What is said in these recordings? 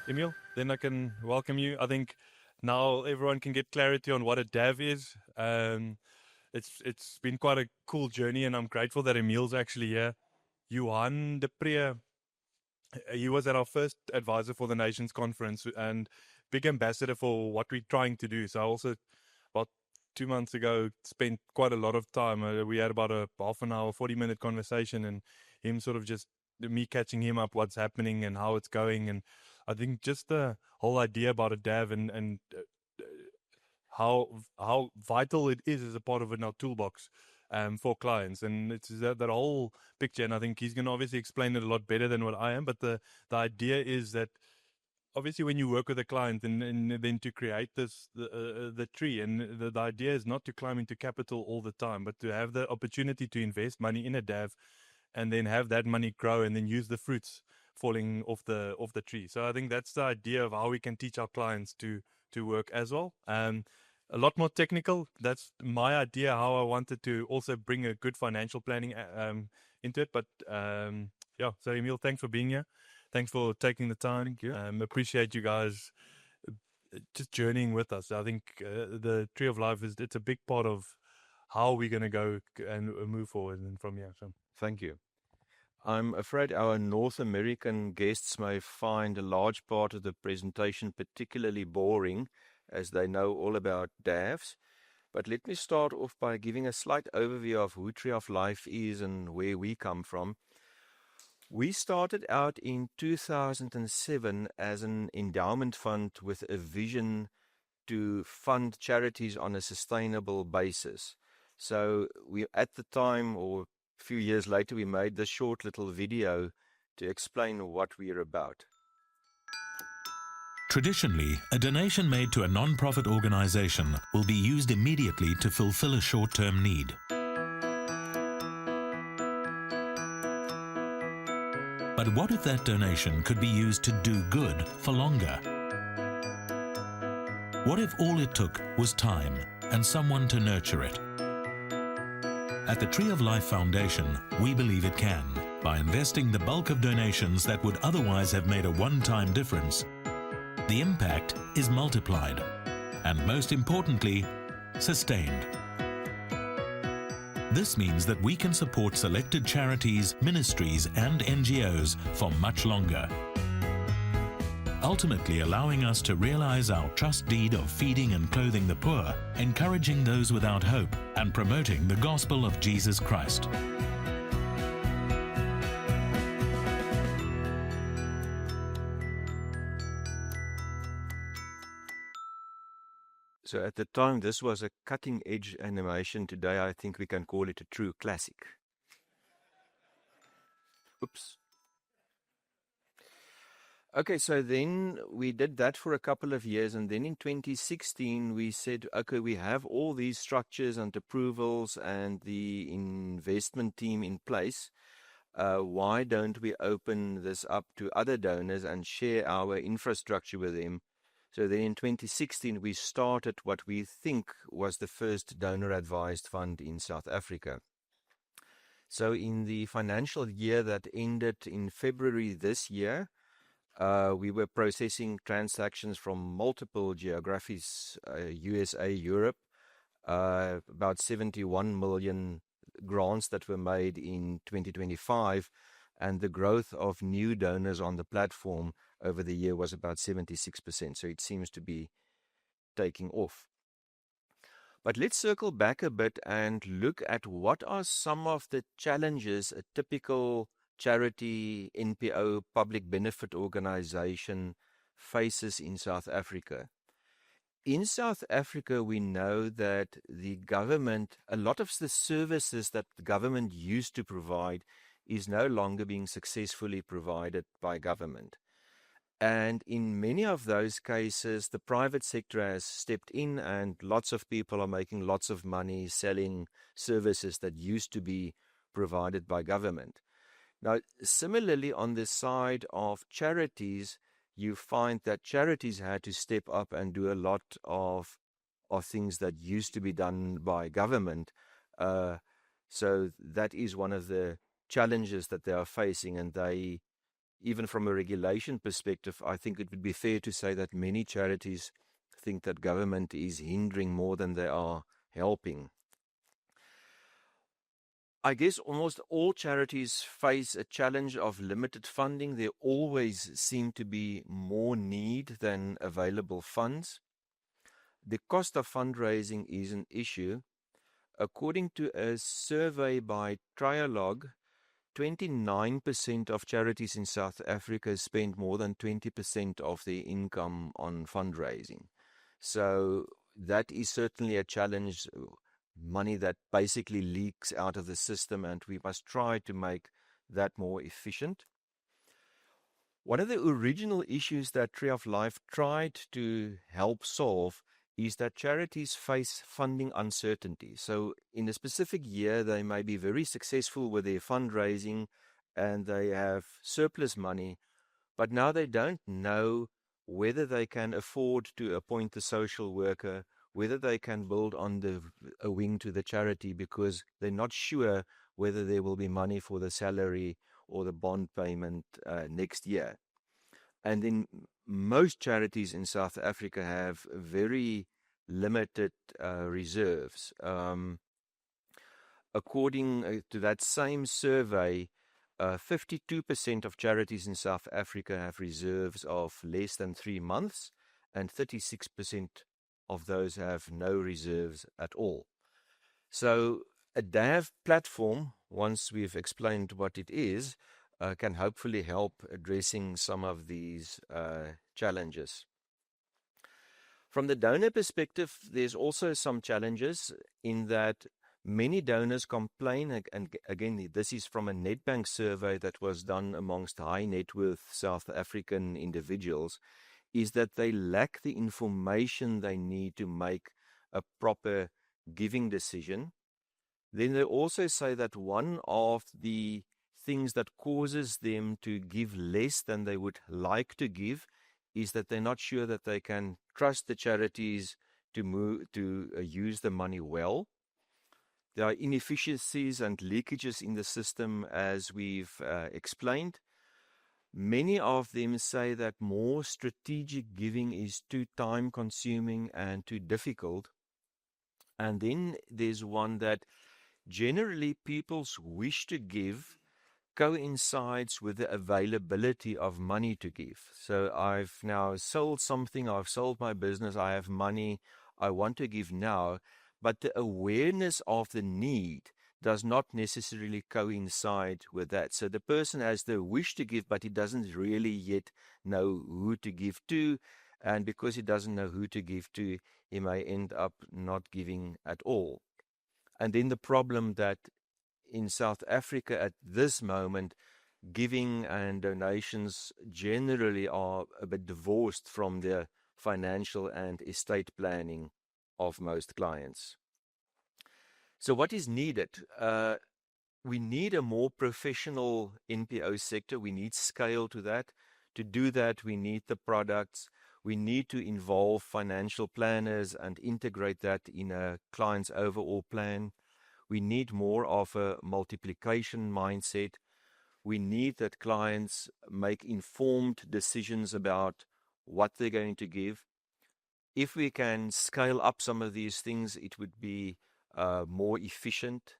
Emile, then I can welcome you. I think now everyone can get clarity on what a DAV is. It's been quite a cool journey, and I'm grateful that Emile's actually here. Johan de Pre, he was at our first advisor for the Nations Conference and big ambassador for what we're trying to do. So I also, about 2 months ago, spent quite a lot of time. We had about a half an hour, 40-minute conversation, and him sort of just me catching him up what's happening and how it's going. And I think just the whole idea about a DAV and how vital it is as a part of in our toolbox for clients. And it's that whole picture. And I think he's going to obviously explain it a lot better than what I am. But the idea is that obviously when you work with a client and then to create the tree, and the idea is not to climb into capital all the time, but to have the opportunity to invest money in a DAV and then have that money grow and then use the fruits falling off the tree. So I think that's the idea of how we can teach our clients to work as well. A lot more technical. That's my idea how I wanted to also bring a good financial planning into it. But yeah, so Emile, thanks for being here. Thanks for taking the time. Thank you. Appreciate you guys just journeying with us. I think the Tree of Life it's a big part of how we're going to go and move forward and from here. So Thank you. I'm afraid our North American guests may find a large part of the presentation particularly boring, as they know all about DAVs. But let me start off by giving a slight overview of who Tree of Life is and where we come from. We started out in 2007 as an endowment fund with a vision to fund charities on a sustainable basis. So we, at the time, or a few years later, we made this short little video to explain what we're about. Traditionally, a donation made to a non-profit organization will be used immediately to fulfill a short-term need. But what if that donation could be used to do good for longer? What if all it took was time and someone to nurture it? At the Tree of Life Foundation, we believe it can, by investing the bulk of donations that would otherwise have made a one-time difference. The impact is multiplied, and most importantly, sustained. This means that we can support selected charities, ministries, and NGOs for much longer, ultimately allowing us to realize our trust deed of feeding and clothing the poor, encouraging those without hope, and promoting the gospel of Jesus Christ. So at the time, this was a cutting-edge animation. Today, I think we can call it a true classic. Oops. Okay, so then we did that for a couple of years, and then in 2016 we said, okay, we have all these structures and approvals and the investment team in place. Why don't we open this up to other donors and share our infrastructure with them? So then in 2016 we started what we think was the first donor-advised fund in South Africa. So in the financial year that ended in February this year, we were processing transactions from multiple geographies, USA, Europe, about 71 million grants that were made in 2025, and the growth of new donors on the platform over the year was about 76%. So it seems to be taking off. But let's circle back a bit and look at what are some of the challenges a typical charity, NPO, public benefit organization faces in South Africa. In South Africa, we know that the government, a lot of the services that the government used to provide is no longer being successfully provided by government. And in many of those cases, the private sector has stepped in and lots of people are making lots of money selling services that used to be provided by government. Now, similarly, on the side of charities, you find that charities had to step up and do a lot of things that used to be done by government. So that is one of the challenges that they are facing, and they even from a regulation perspective, I think it would be fair to say that many charities think that government is hindering more than they are helping. I guess almost all charities face a challenge of limited funding. There always seem to be more need than available funds. The cost of fundraising is an issue. According to a survey by Trialogue, 29% of charities in South Africa spend more than 20% of their income on fundraising. So that is certainly a challenge, money that basically leaks out of the system, and we must try to make that more efficient. One of the original issues that Tree of Life tried to help solve is that charities face funding uncertainty. So in a specific year, they may be very successful with their fundraising and they have surplus money, but now they don't know whether they can afford to appoint a social worker, whether they can build on a wing to the charity, because they're not sure whether there will be money for the salary or the bond payment next year. And then most charities in South Africa have very limited reserves. According to that same survey, 52% of charities in South Africa have reserves of less than 3 months, and 36% of those have no reserves at all. So a DAV platform, once we've explained what it is, can hopefully help addressing some of these challenges. From the donor perspective, there's also some challenges in that many donors complain, and again, this is from a Nedbank survey that was done amongst high net worth South African individuals, is that they lack the information they need to make a proper giving decision. Then they also say that one of the things that causes them to give less than they would like to give is that they're not sure that they can trust the charities to use the money well. There are inefficiencies and leakages in the system, as we've explained. Many of them say that more strategic giving is too time-consuming and too difficult. And then there's one that generally people's wish to give coincides with the availability of money to give. So I've now sold something, I've sold my business, I have money, I want to give now, but the awareness of the need does not necessarily coincide with that. So the person has the wish to give, but he doesn't really yet know who to give to, and because he doesn't know who to give to, he may end up not giving at all. And then the problem that in South Africa at this moment, giving and donations generally are a bit divorced from the financial and estate planning of most clients. So what is needed? We need a more professional NPO sector. We need scale to that. To do that, we need the products. We need to involve financial planners and integrate that in a client's overall plan. We need more of a multiplication mindset. We need that clients make informed decisions about what they're going to give. If we can scale up some of these things, it would be more efficient.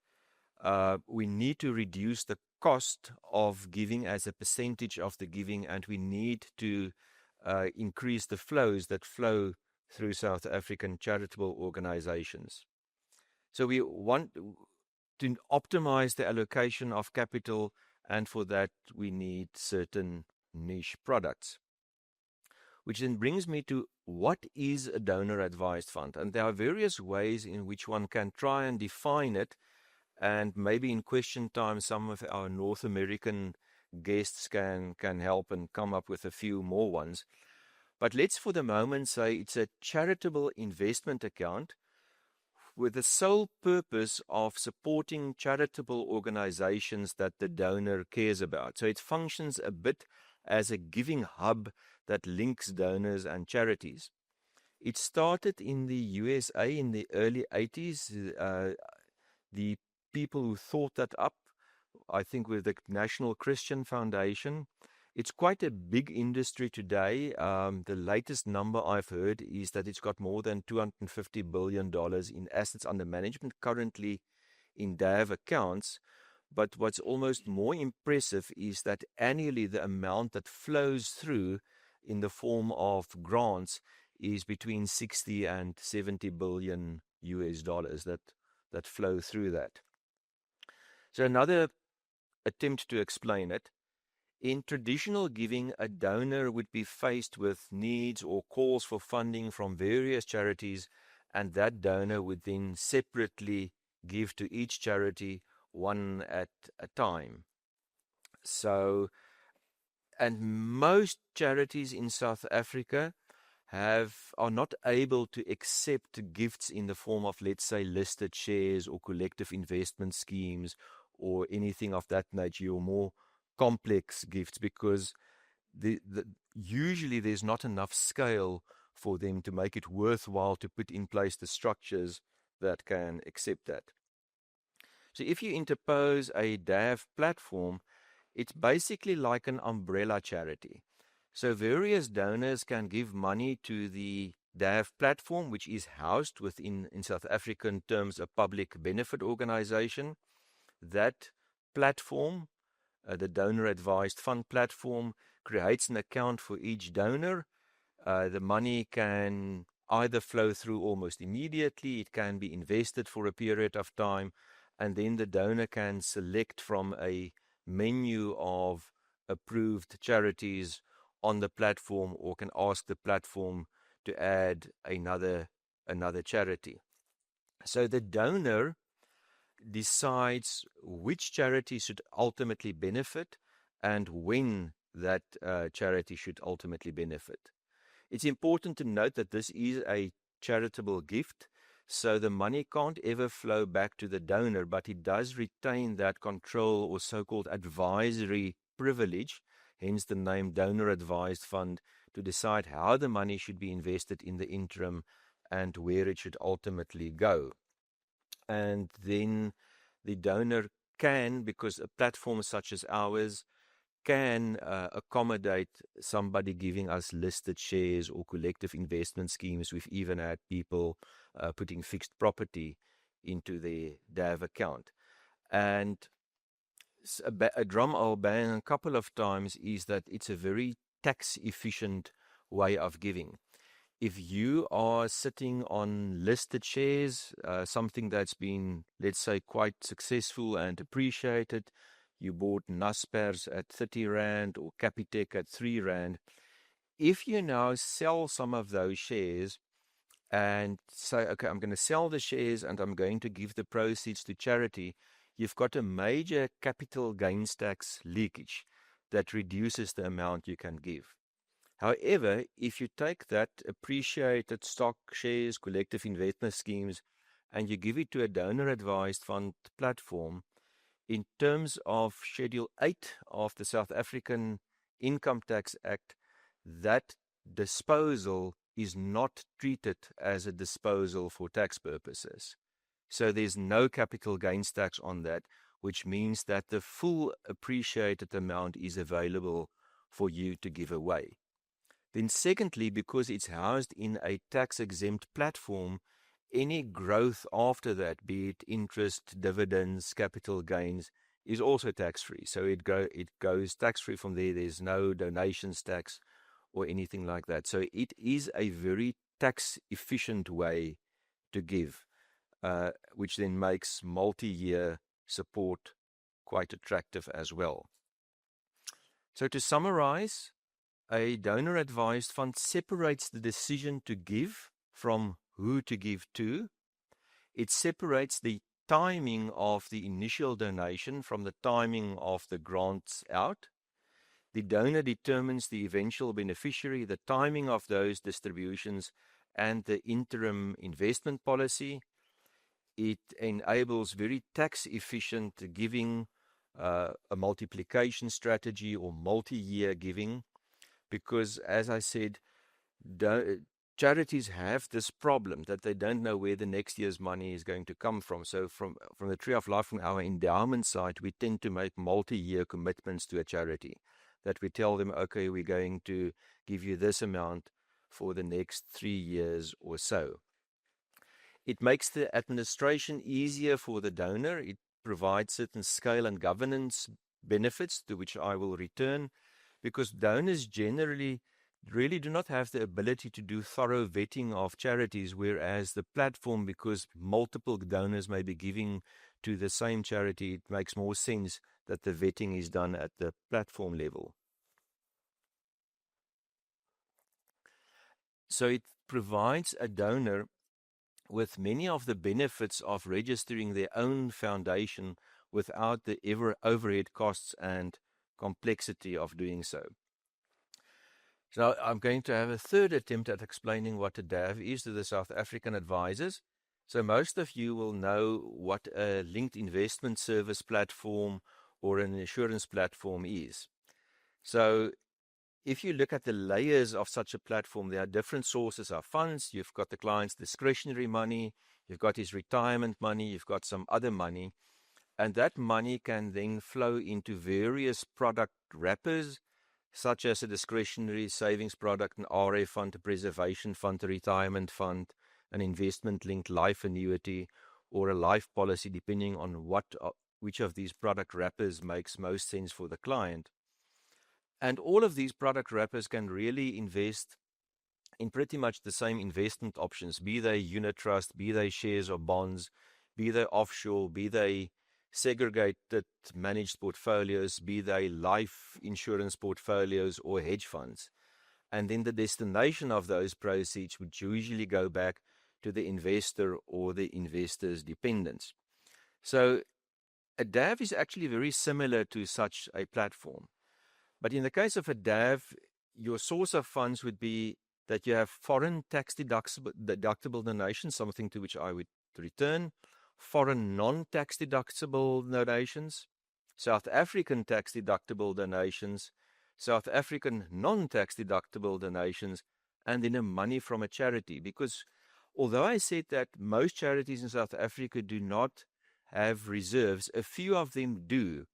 We need to reduce the cost of giving as a percentage of the giving, and we need to increase the flows that flow through South African charitable organizations. So we want to optimize the allocation of capital, and for that we need certain niche products. Which then brings me to, what is a donor-advised fund? And there are various ways in which one can try and define it, and maybe in question time some of our North American guests can help and come up with a few more ones. But let's for the moment say it's a charitable investment account with the sole purpose of supporting charitable organizations that the donor cares about. So it functions a bit as a giving hub that links donors and charities. It started in the USA in the early 80s. The people who thought that up, I think, with the National Christian Foundation, It's quite a big industry today. The latest number I've heard is that it's got more than $250 billion in assets under management currently in DAV accounts. But what's almost more impressive is that annually the amount that flows through in the form of grants is between 60 and 70 billion US dollars that flow through that. So another attempt to explain it. In traditional giving, a donor would be faced with needs or calls for funding from various charities, and that donor would then separately give to each charity one at a time. So, and most charities in South Africa are not able to accept gifts in the form of, let's say, listed shares or collective investment schemes or anything of that nature, or more complex gifts, because usually there's not enough scale for them to make it worthwhile to put in place the structures that can accept that. So if you interpose a DAV platform, it's basically like an umbrella charity. So various donors can give money to the DAV platform, which is housed within, in South African terms, a public benefit organization. That platform, the donor advised fund platform, creates an account for each donor. The money can either flow through almost immediately, it can be invested for a period of time, and then the donor can select from a menu of approved charities on the platform, or can ask the platform to add another charity. So the donor decides which charity should ultimately benefit and when that charity should ultimately benefit. It's important to note that this is a charitable gift, so the money can't ever flow back to the donor, but it does retain that control or so-called advisory privilege, hence the name donor advised fund, to decide how the money should be invested in the interim and where it should ultimately go. And then the donor can, because a platform such as ours can accommodate somebody giving us listed shares or collective investment schemes. We've even had people putting fixed property into their DAV account. And a drum I'll bang a couple of times is that it's a very tax efficient way of giving. If you are sitting on listed shares, something that's been, let's say, quite successful and appreciated, you bought Naspers at 30 Rand or Capitec at 3 Rand. If you now sell some of those shares and say, okay, I'm going to sell the shares and I'm going to give the proceeds to charity, you've got a major capital gains tax leakage that reduces the amount you can give. However, if you take that appreciated stock, shares, collective investment schemes, and you give it to a donor-advised fund platform, in terms of Schedule 8 of the South African Income Tax Act, that disposal is not treated as a disposal for tax purposes. So there's no capital gains tax on that, which means that the full appreciated amount is available for you to give away. Then secondly, because it's housed in a tax-exempt platform, any growth after that, be it interest, dividends, capital gains, is also tax-free. So it goes tax-free from there. There's no donations tax or anything like that. So it is a very tax-efficient way to give, which then makes multi-year support quite attractive as well. So to summarize, a donor-advised fund separates the decision to give from who to give to. It separates the timing of the initial donation from the timing of the grants out. The donor determines the eventual beneficiary, the timing of those distributions, and the interim investment policy. It enables very tax-efficient giving, a multiplication strategy or multi-year giving. Because, as I said, charities have this problem that they don't know where the next year's money is going to come from. So from the Tree of Life, from our endowment side, we tend to make multi-year commitments to a charity. that we tell them, okay, we're going to give you this amount for the next 3 years or so. It makes the administration easier for the donor. It provides certain scale and governance benefits, to which I will return, because donors generally really do not have the ability to do thorough vetting of charities, whereas the platform, because multiple donors may be giving to the same charity, it makes more sense that the vetting is done at the platform level. So it provides a donor with many of the benefits of registering their own foundation without the overhead costs and complexity of doing so. So I'm going to have a third attempt at explaining what a DAV is to the South African advisors. So most of you will know what a linked investment service platform or an insurance platform is. So if you look at the layers of such a platform, there are different sources of funds. You've got the client's discretionary money, you've got his retirement money, you've got some other money, and that money can then flow into various product wrappers, such as a discretionary savings product, an RA fund, a preservation fund, a retirement fund, an investment-linked life annuity, or a life policy, depending on which of these product wrappers makes most sense for the client. And all of these product wrappers can really invest in pretty much the same investment options, be they unit trust, be they shares or bonds, be they offshore, be they segregated managed portfolios, be they life insurance portfolios or hedge funds. And then the destination of those proceeds would usually go back to the investor or the investor's dependents. So a DAV is actually very similar to such a platform. But in the case of a DAV, your source of funds would be that you have foreign tax deductible donations, something to which I would return, foreign non-tax deductible donations, South African tax deductible donations, South African non-tax deductible donations, and then money from a charity. Because although I said that most charities in South Africa do not have reserves, a few of them do.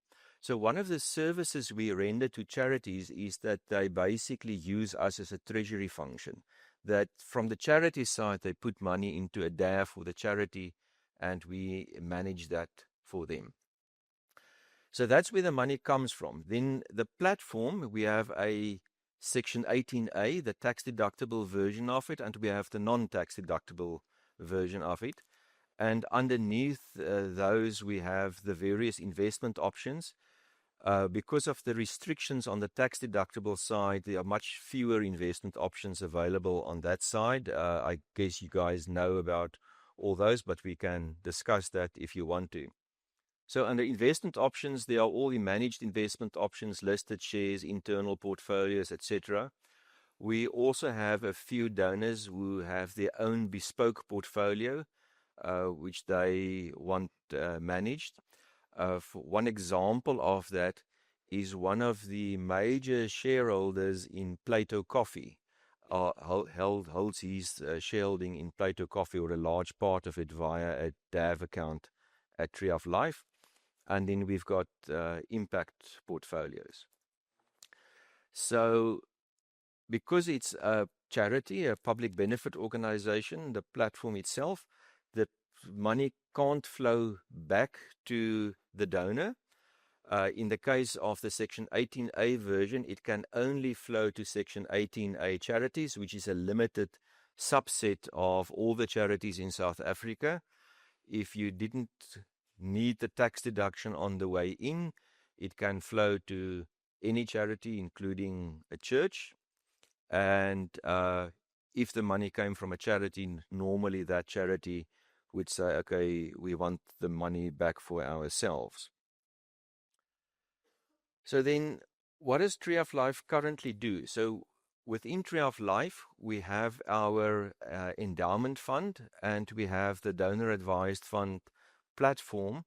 So one of the services we render to charities is that they basically use us as a treasury function, that from the charity side, they put money into a DAV for the charity, and we manage that for them. So that's where the money comes from. Then the platform, we have a Section 18A, the tax-deductible version of it, and we have the non-tax deductible version of it. And underneath those, we have the various investment options. Because of the restrictions on the tax-deductible side, there are much fewer investment options available on that side. I guess you guys know about all those, but we can discuss that if you want to. So under investment options, there are all the managed investment options, listed shares, internal portfolios, etc. We also have a few donors who have their own bespoke portfolio, which they want managed. For one example of that is one of the major shareholders in Plato Coffee holds his shareholding in Plato Coffee, or a large part of it, via a DAV account at Tree of Life. And then we've got impact portfolios. So because it's a charity, a public benefit organization, the platform itself, the money can't flow back to the donor. In the case of the Section 18A version, it can only flow to Section 18A charities, which is a limited subset of all the charities in South Africa. If you didn't need the tax deduction on the way in, it can flow to any charity, including a church. And if the money came from a charity, normally that charity would say, okay, we want the money back for ourselves. So then, what does Tree of Life currently do? So within Tree of Life, we have our endowment fund, and we have the donor advised fund platform,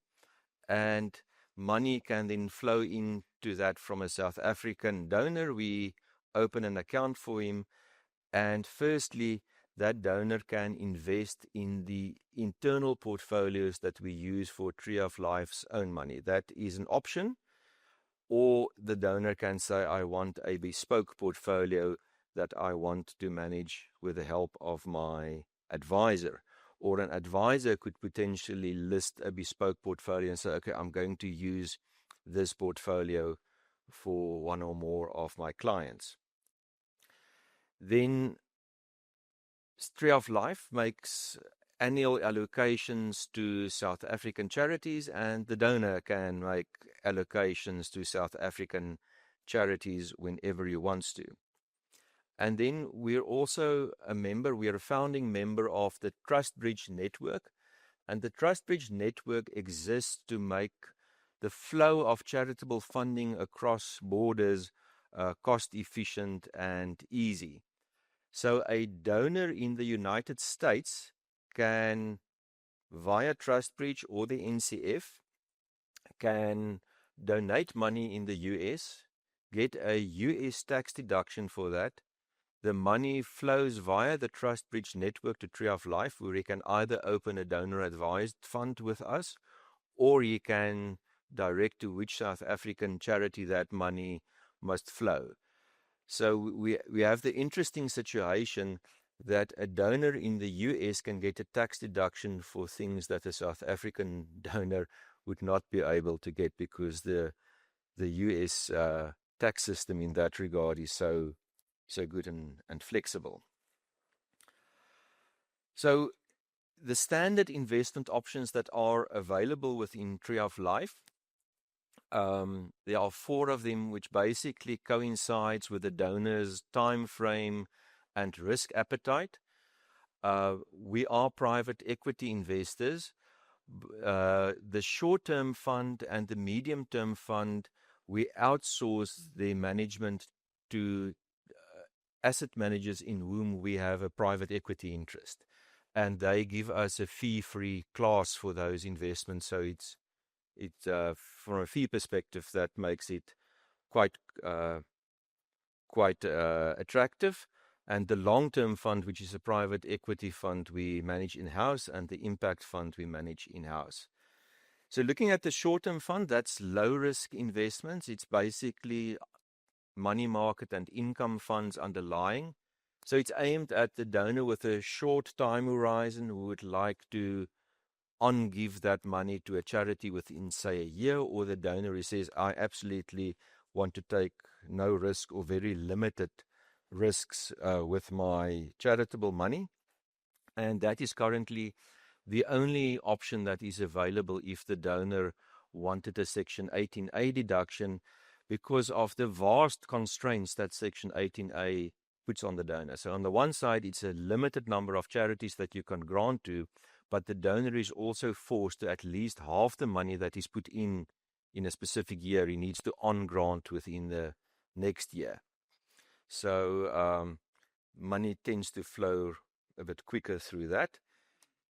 and money can then flow into that from a South African donor. We open an account for him, and firstly, that donor can invest in the internal portfolios that we use for Tree of Life's own money. That is an option. or the donor can say, I want a bespoke portfolio that I want to manage with the help of my advisor. Or an advisor could potentially list a bespoke portfolio and say, okay, I'm going to use this portfolio for one or more of my clients. Then Tree of Life makes annual allocations to South African charities, and the donor can make allocations to South African charities whenever he wants to. And then we're also we're a founding member of the TrustBridge network, and the TrustBridge network exists to make the flow of charitable funding across borders cost efficient and easy. So a donor in the United States can, via TrustBridge or the NCF, can donate money in the US, get a US tax deduction for that. The money flows via the TrustBridge network to Tree of Life, where he can either open a donor-advised fund with us, or he can direct to which South African charity that money must flow. So we have the interesting situation that a donor in the US can get a tax deduction for things that a South African donor would not be able to get, because the US tax system in that regard is so good and flexible. So the standard investment options that are available within Tree of Life, there are 4 of them, which basically coincides with the donor's time frame and risk appetite. We are private equity investors. The short-term fund and the medium-term fund, we outsource the management to asset managers in whom we have a private equity interest, and they give us a fee-free class for those investments. So it's from a fee perspective, that makes it quite attractive. And the long-term fund, which is a private equity fund, we manage in-house, and the impact fund we manage in-house. So looking at the short-term fund, that's low-risk investments. It's basically money market and income funds underlying. So it's aimed at the donor with a short time horizon who would like to give that money to a charity within, say, a year, or the donor who says, I absolutely want to take no risk or very limited risks with my charitable money. And that is currently the only option that is available if the donor wanted a Section 18A deduction, because of the vast constraints that Section 18A puts on the donor. So on the one side, it's a limited number of charities that you can grant to, but the donor is also forced to at least half the money that is put in a specific year, he needs to on-grant within the next year. So money tends to flow a bit quicker through that.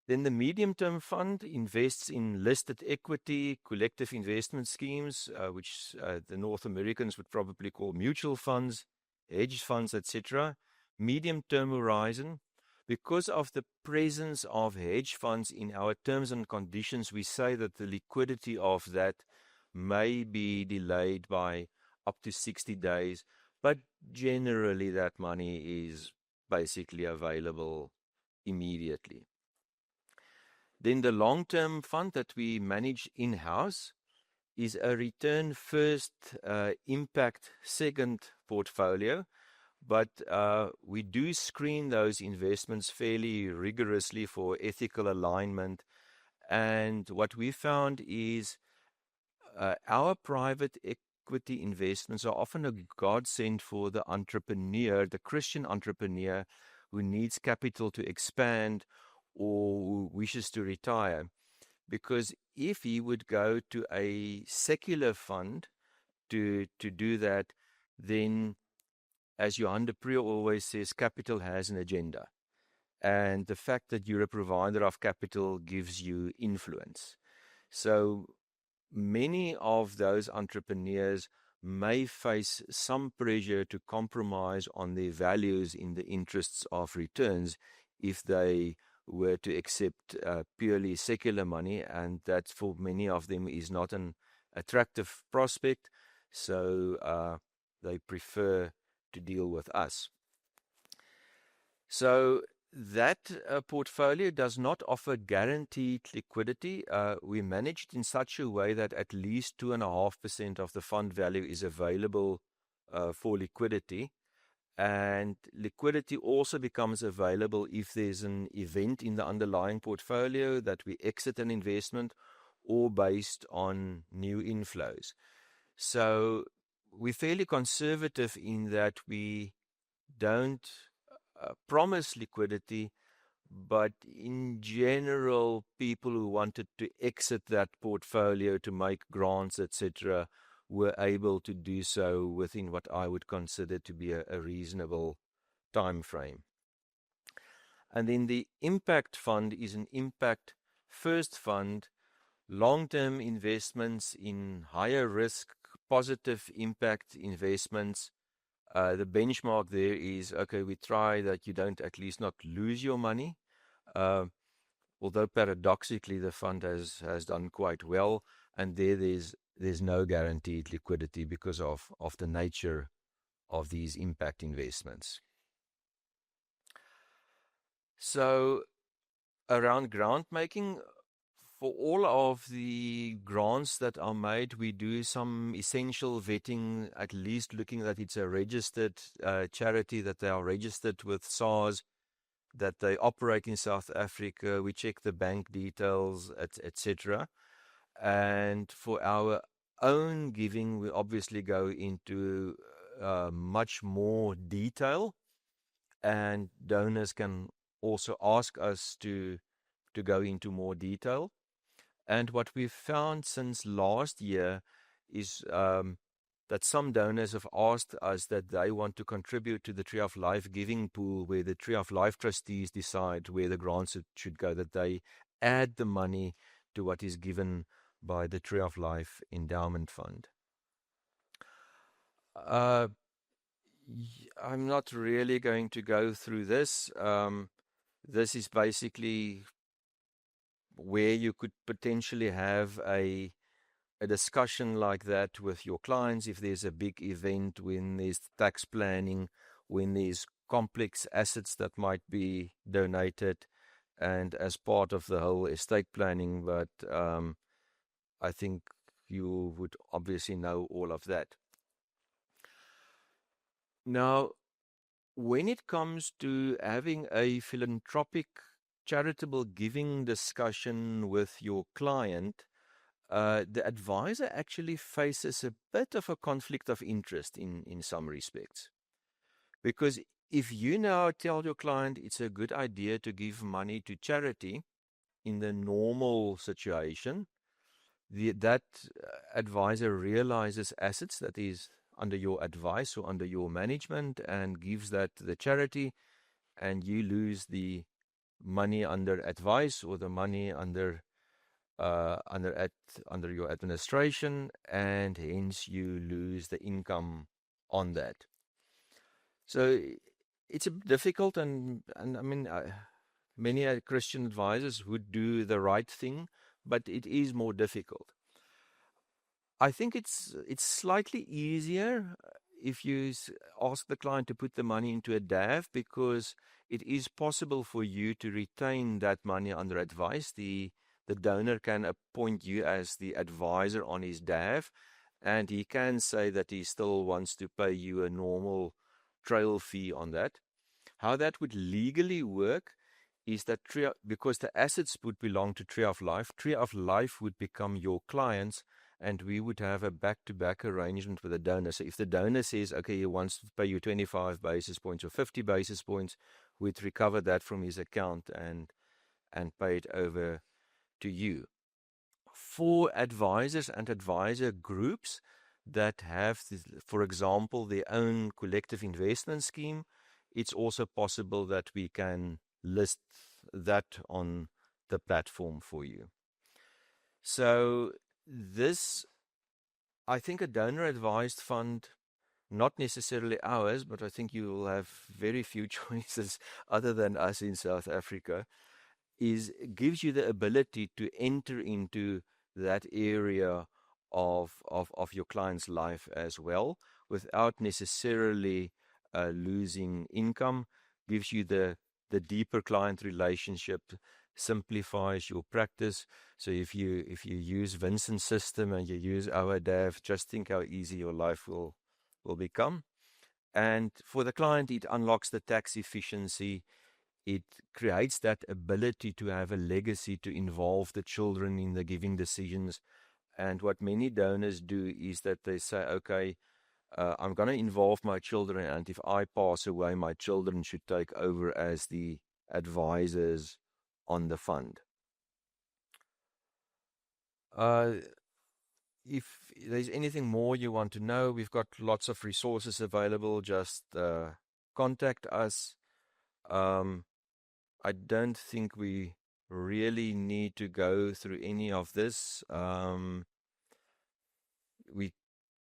Then the medium-term fund invests in listed equity, collective investment schemes, which the North Americans would probably call mutual funds, hedge funds, etc. Medium-term horizon. Because of the presence of hedge funds in our terms and conditions, we say that the liquidity of that may be delayed by up to 60 days, but generally that money is basically available immediately. Then the long-term fund that we manage in-house is a return first, impact second portfolio, but we do screen those investments fairly rigorously for ethical alignment. And what we found is our private equity investments are often a godsend for the entrepreneur, the Christian entrepreneur who needs capital to expand or who wishes to retire. Because if he would go to a secular fund to do that, then, as Johan de Pree always says, capital has an agenda. And the fact that you're a provider of capital gives you influence. So many of those entrepreneurs may face some pressure to compromise on their values in the interests of returns if they were to accept purely secular money, and that for many of them is not an attractive prospect. So they prefer to deal with us. So that portfolio does not offer guaranteed liquidity. We managed in such a way that at least 2.5% of the fund value is available for liquidity. And liquidity also becomes available if there's an event in the underlying portfolio that we exit an investment or based on new inflows. So we're fairly conservative in that we don't promise liquidity, but in general, people who wanted to exit that portfolio to make grants, etc., were able to do so within what I would consider to be a reasonable time frame. And then the impact fund is an impact first fund, long-term investments in higher risk, positive impact investments. The benchmark there is, okay, we try that you don't at least not lose your money. Although paradoxically the fund has done quite well, and there's no guaranteed liquidity because of the nature of these impact investments. So around grant making, for all of the grants that are made, we do some essential vetting, at least looking that it's a registered charity, that they are registered with SARS, that they operate in South Africa. We check the bank details, etc. And for our own giving, we obviously go into much more detail, and donors can also ask us to go into more detail. And what we've found since last year is that some donors have asked us that they want to contribute to the Tree of Life giving pool, where the Tree of Life trustees decide where the grants should go, that they add the money to what is given by the Tree of Life Endowment Fund. I'm not really going to go through this. This is basically where you could potentially have a discussion like that with your clients if there's a big event, when there's tax planning, when there's complex assets that might be donated, and as part of the whole estate planning. But I think you would obviously know all of that. Now, when it comes to having a philanthropic charitable giving discussion with your client, the advisor actually faces a bit of a conflict of interest in some respects. Because if you now tell your client it's a good idea to give money to charity in the normal situation, that advisor realizes assets that is under your advice or under your management and gives that to the charity, and you lose the money under advice or the money under your administration, and hence you lose the income on that. So it's a bit difficult, and I mean, many Christian advisors would do the right thing, but it is more difficult. I think it's slightly easier if you ask the client to put the money into a DAV, because it is possible for you to retain that money under advice. The donor can appoint you as the advisor on his DAV, and he can say that he still wants to pay you a normal trail fee on that. How that would legally work is that because the assets would belong to Tree of Life would become your clients, and we would have a back-to-back arrangement with the donor. So if the donor says, okay, he wants to pay you 25 basis points or 50 basis points, we'd recover that from his account and pay it over to you. For advisors and advisor groups that have, for example, their own collective investment scheme, it's also possible that we can list that on the platform for you. So this, I think, a donor-advised fund, not necessarily ours, but I think you will have very few choices other than us in South Africa, gives you the ability to enter into that area of your client's life as well, without necessarily losing income. Gives you the deeper client relationship, simplifies your practice. So if you use Vincent's system and you use our DAV, just think how easy your life will become. And for the client, it unlocks the tax efficiency. It creates that ability to have a legacy, to involve the children in the giving decisions. And what many donors do is that they say, okay, I'm going to involve my children, and if I pass away, my children should take over as the advisors on the fund. If there's anything more you want to know, we've got lots of resources available. Just contact us. I don't think we really need to go through any of this. We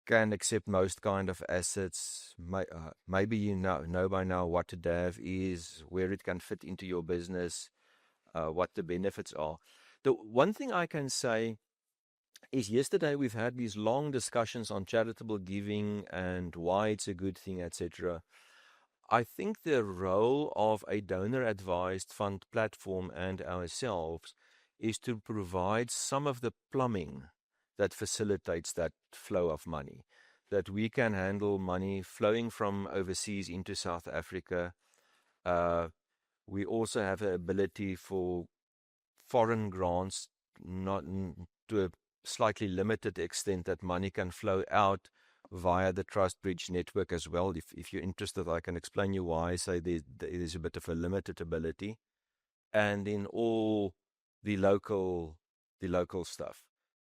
can accept most kind of assets. Maybe you know by now what a DAV is, where it can fit into your business, what the benefits are. The one thing I can say is yesterday we've had these long discussions on charitable giving and why it's a good thing, etc. I think the role of a donor-advised fund platform and ourselves is to provide some of the plumbing that facilitates that flow of money, that we can handle money flowing from overseas into South Africa. We also have the ability for foreign grants, not to a slightly limited extent, that money can flow out via the Trust Bridge network as well. If you're interested, I can explain you why I say there's a bit of a limited ability. And in all the local stuff.